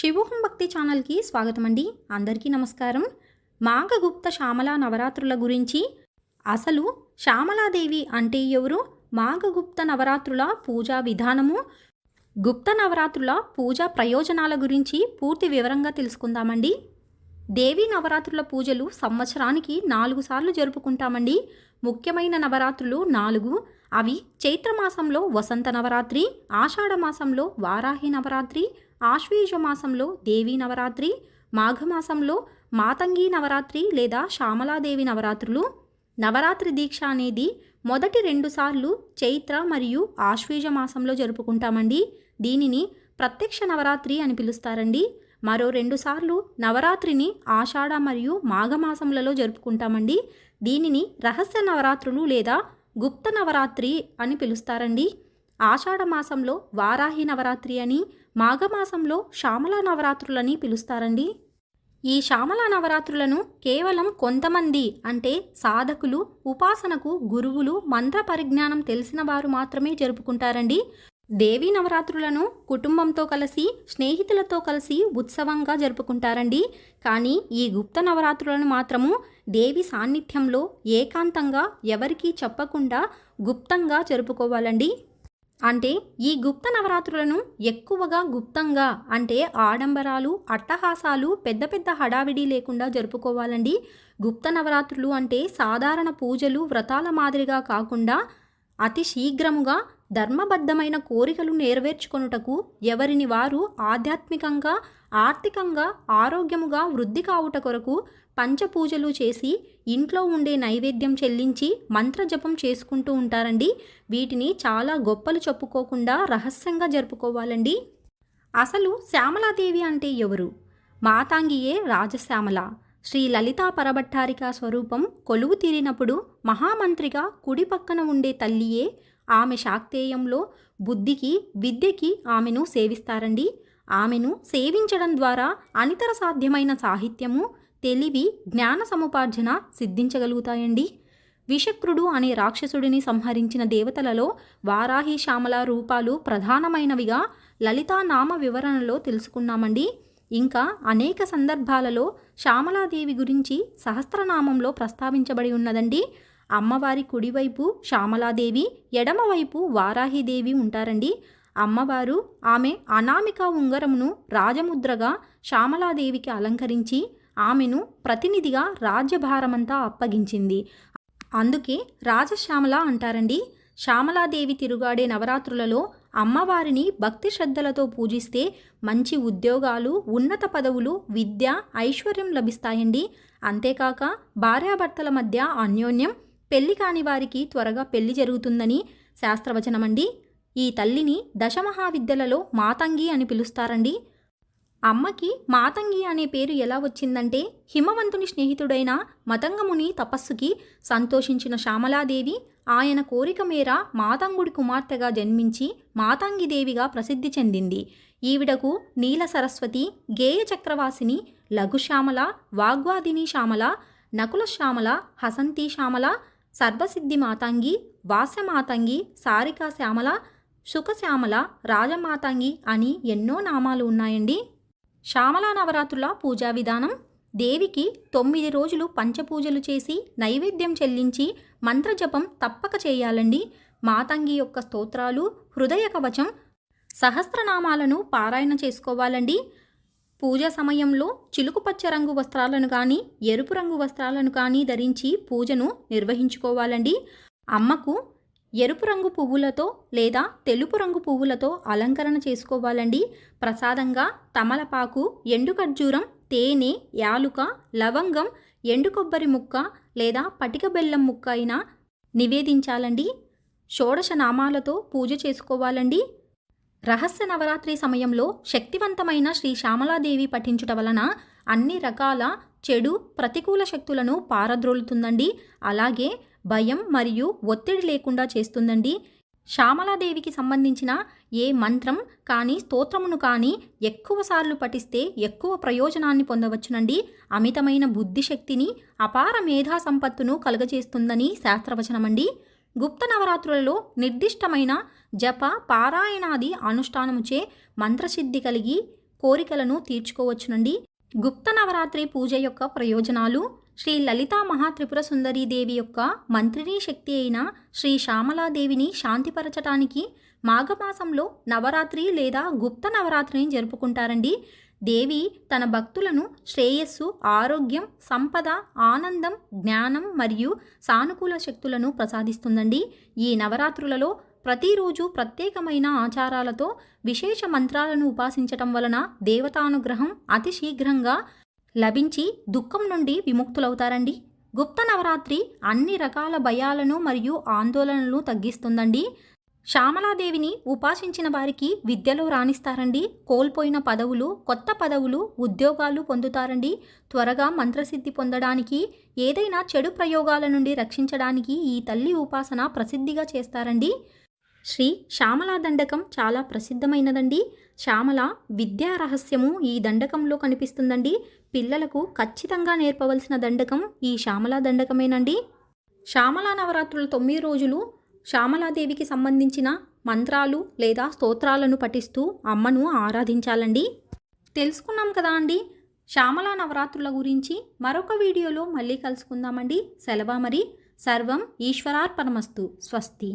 శివోహం భక్తి ఛానల్కి స్వాగతం అండి. అందరికీ నమస్కారం. మాఘగుప్త శ్యామలా నవరాత్రుల గురించి, అసలు శ్యామలాదేవి అంటే ఎవరు, మాఘగుప్త నవరాత్రుల పూజా విధానము, గుప్త నవరాత్రుల పూజా ప్రయోజనాల గురించి పూర్తి వివరంగా తెలుసుకుందామండి. దేవీ నవరాత్రుల పూజలు సంవత్సరానికి 4 సార్లు జరుపుకుంటామండి. ముఖ్యమైన నవరాత్రులు 4. అవి చైత్రమాసంలో వసంత నవరాత్రి, ఆషాఢ మాసంలో వారాహి నవరాత్రి, ఆశ్వీజ మాసంలో దేవీ నవరాత్రి, మాఘమాసంలో మాతంగి నవరాత్రి లేదా శ్యామలాదేవి నవరాత్రులు. నవరాత్రి దీక్ష అనేది మొదటి 2 సార్లు చైత్ర మరియు ఆశ్వీజ మాసంలో జరుపుకుంటామండి. దీనిని ప్రత్యక్ష నవరాత్రి అని పిలుస్తారండి. మరో 2 సార్లు నవరాత్రిని ఆషాఢ మరియు మాఘమాసంలలో జరుపుకుంటామండి. దీనిని రహస్య నవరాత్రులు లేదా గుప్త నవరాత్రి అని పిలుస్తారండి. ఆషాఢ మాసంలో వారాహి నవరాత్రి అని, మాఘమాసంలో శ్యామలా నవరాత్రులని పిలుస్తారండి. ఈ శ్యామలా నవరాత్రులను కేవలం కొంతమంది, అంటే సాధకులు, ఉపాసనకు గురువులు, మంత్ర పరిజ్ఞానం తెలిసిన వారు మాత్రమే జరుపుకుంటారండి. దేవీ నవరాత్రులను కుటుంబంతో కలిసి, స్నేహితులతో కలిసి ఉత్సవంగా జరుపుకుంటారండి. కానీ ఈ గుప్త నవరాత్రులను మాత్రము దేవి సాన్నిధ్యంలో ఏకాంతంగా ఎవరికీ చెప్పకుండా గుప్తంగా జరుపుకోవాలండి. అంటే ఈ గుప్త నవరాత్రులను ఎక్కువగా గుప్తంగా, అంటే ఆడంబరాలు, అట్టహాసాలు, పెద్ద పెద్ద హడావిడి లేకుండా జరుపుకోవాలండి. గుప్త నవరాత్రులు అంటే సాధారణ పూజలు, వ్రతాల మాదిరిగా కాకుండా అతి శీఘ్రముగా ధర్మబద్ధమైన కోరికలు నెరవేర్చుకొనుటకు, ఎవరిని వారు ఆధ్యాత్మికంగా, ఆర్థికంగా, ఆరోగ్యముగా వృద్ధి కావుట కొరకు పంచపూజలు చేసి, ఇంట్లో ఉండే నైవేద్యం చెల్లించి మంత్రజపం చేసుకుంటూ ఉంటారండి. వీటిని చాలా గొప్పలు చెప్పుకోకుండా రహస్యంగా జరుపుకోవాలండి. అసలు శ్యామలాదేవి అంటే ఎవరు? మాతాంగియే రాజశ్యామల. శ్రీ లలితా పరభట్టారిక స్వరూపం కొలువు తీరినప్పుడు మహామంత్రిగా కుడి పక్కన ఉండే తల్లియే. ఆమె శాక్తేయంలో బుద్ధికి, విద్యకి ఆమెను సేవిస్తారండి. ఆమెను సేవించడం ద్వారా అనితర సాధ్యమైన సాహిత్యము, తెలివి, జ్ఞాన సముపార్జన సిద్ధించగలుగుతాయండి. విషక్రుడు అనే రాక్షసుడిని సంహరించిన దేవతలలో వారాహి, శ్యామల రూపాలు ప్రధానమైనవిగా లలితా నామ వివరణలో తెలుసుకున్నామండి. ఇంకా అనేక సందర్భాలలో శ్యామలాదేవి గురించి సహస్రనామంలో ప్రస్తావించబడి ఉన్నదండి. అమ్మవారి కుడివైపు శ్యామలాదేవి, ఎడమవైపు వారాహిదేవి ఉంటారండి. అమ్మవారు ఆమె అనామిక ఉంగరమును రాజముద్రగా శ్యామలాదేవికి అలంకరించి ఆమెను ప్రతినిధిగా రాజ్యభారమంతా అప్పగించింది. అందుకే రాజశ్యామల అంటారండి. శ్యామలాదేవి తిరుగాడే నవరాత్రులలో అమ్మవారిని భక్తి శ్రద్ధలతో పూజిస్తే మంచి ఉద్యోగాలు, ఉన్నత పదవులు, విద్య, ఐశ్వర్యం లభిస్తాయండి. అంతేకాక భార్యాభర్తల మధ్య అన్యోన్యం, పెళ్లి కాని వారికి త్వరగా పెళ్లి జరుగుతుందని శాస్త్రవచనమండి. ఈ తల్లిని దశమహావిద్యలలో మాతంగి అని పిలుస్తారండి. అమ్మకి మాతంగి అనే పేరు ఎలా వచ్చిందంటే, హిమవంతుని స్నేహితుడైన మతంగముని తపస్సుకి సంతోషించిన శ్యామలాదేవి ఆయన కోరిక మేర మాతంగుడి కుమార్తెగా జన్మించి మాతంగిదేవిగా ప్రసిద్ధి చెందింది. ఈవిడకు నీల సరస్వతి, గేయ చక్రవాసిని, లఘుశ్యామల, వాగ్వాదిని శ్యామల, నకుల శ్యామల, హసంతి శ్యామల, సర్వసిద్ధి మాతంగి, వాస్యమాతంగి, సారికా శ్యామల, సుఖశ్యామల, రాజమాతంగి అని ఎన్నో నామాలు ఉన్నాయండి. శ్యామలా నవరాత్రుల పూజా విధానం: దేవికి 9 రోజులు పంచపూజలు చేసి నైవేద్యం చెల్లించి మంత్రజపం తప్పక చేయాలండి. మాతంగి యొక్క స్తోత్రాలు, హృదయ కవచం, సహస్రనామాలను పారాయణ చేసుకోవాలండి. పూజ సమయంలో చిలుకుపచ్చ రంగు వస్త్రాలను కానీ, ఎరుపు రంగు వస్త్రాలను కానీ ధరించి పూజను నిర్వహించుకోవాలండి. అమ్మకు ఎరుపు రంగు పువ్వులతో లేదా తెలుపు రంగు పువ్వులతో అలంకరణ చేసుకోవాలండి. ప్రసాదంగా తమలపాకు, ఎండు ఖర్జూరం, తేనె, యాలుక, లవంగం, ఎండు కొబ్బరి ముక్క లేదా పటిక బెల్లం ముక్క అయినా నివేదించాలండి. షోడశ నామాలతో పూజ చేసుకోవాలండి. రహస్య నవరాత్రి సమయంలో శక్తివంతమైన శ్రీ శ్యామలాదేవి పఠించుట వలన అన్ని రకాల చెడు, ప్రతికూల శక్తులను పారద్రోలుతుందండి. అలాగే భయం మరియు ఒత్తిడి లేకుండా చేస్తుందండి. శ్యామలాదేవికి సంబంధించిన ఏ మంత్రం కానీ, స్తోత్రమును కానీ ఎక్కువసార్లు పఠిస్తే ఎక్కువ ప్రయోజనాన్ని పొందవచ్చునండి. అమితమైన బుద్ధిశక్తిని, అపార మేధా సంపత్తును కలుగజేస్తుందని శాస్త్రవచనమండి. గుప్త నవరాత్రులలో నిర్దిష్టమైన జప, పారాయణాది అనుష్ఠానముచే మంత్రసిద్ధి కలిగి కోరికలను తీర్చుకోవచ్చునండి. గుప్త నవరాత్రి పూజ యొక్క ప్రయోజనాలు. శ్రీ లలితా మహాత్రిపుర సుందరీ దేవి యొక్క మంత్రినీ శక్తి అయిన శ్రీ శ్యామలాదేవిని శాంతిపరచటానికి మాఘమాసంలో నవరాత్రి లేదా గుప్త నవరాత్రిని జరుపుకుంటారండి. దేవి తన భక్తులను శ్రేయస్సు, ఆరోగ్యం, సంపద, ఆనందం, జ్ఞానం మరియు సానుకూల శక్తులను ప్రసాదిస్తుందండి. ఈ నవరాత్రులలో ప్రతిరోజు ప్రత్యేకమైన ఆచారాలతో విశేష మంత్రాలను ఉపాసించటం వలన దేవతానుగ్రహం అతి శీఘ్రంగా లభించి దుఃఖం నుండి విముక్తులవుతారండి. గుప్త నవరాత్రి అన్ని రకాల భయాలను మరియు ఆందోళనలను తగ్గిస్తుందండి. శ్యామలాదేవిని ఉపాసించిన వారికి విద్యలో రాణిస్తారండి. కోల్పోయిన పదవులు, కొత్త పదవులు, ఉద్యోగాలు పొందుతారండి. త్వరగా మంత్రసిద్ధి పొందడానికి, ఏదైనా చెడు ప్రయోగాల నుండి రక్షించడానికి ఈ తల్లి ఉపాసన ప్రసిద్ధిగా చేస్తారండి. శ్రీ శ్యామలా దండకం చాలా ప్రసిద్ధమైనదండి. శ్యామల విద్యా రహస్యము ఈ దండకంలో కనిపిస్తుందండి. పిల్లలకు ఖచ్చితంగా నేర్పవలసిన దండకం ఈ శ్యామలా దండకమేనండి. శ్యామలా నవరాత్రుల 9 రోజులు శ్యామలాదేవికి సంబంధించిన మంత్రాలు లేదా స్తోత్రాలను పఠిస్తూ అమ్మను ఆరాధించాలండి. తెలుసుకున్నాం కదా అండి శ్యామలా నవరాత్రుల గురించి. మరొక వీడియోలో మళ్ళీ కలుసుకుందామండి. సెలవు మరి. సర్వం ఈశ్వరార్పణమస్తు. స్వస్తి.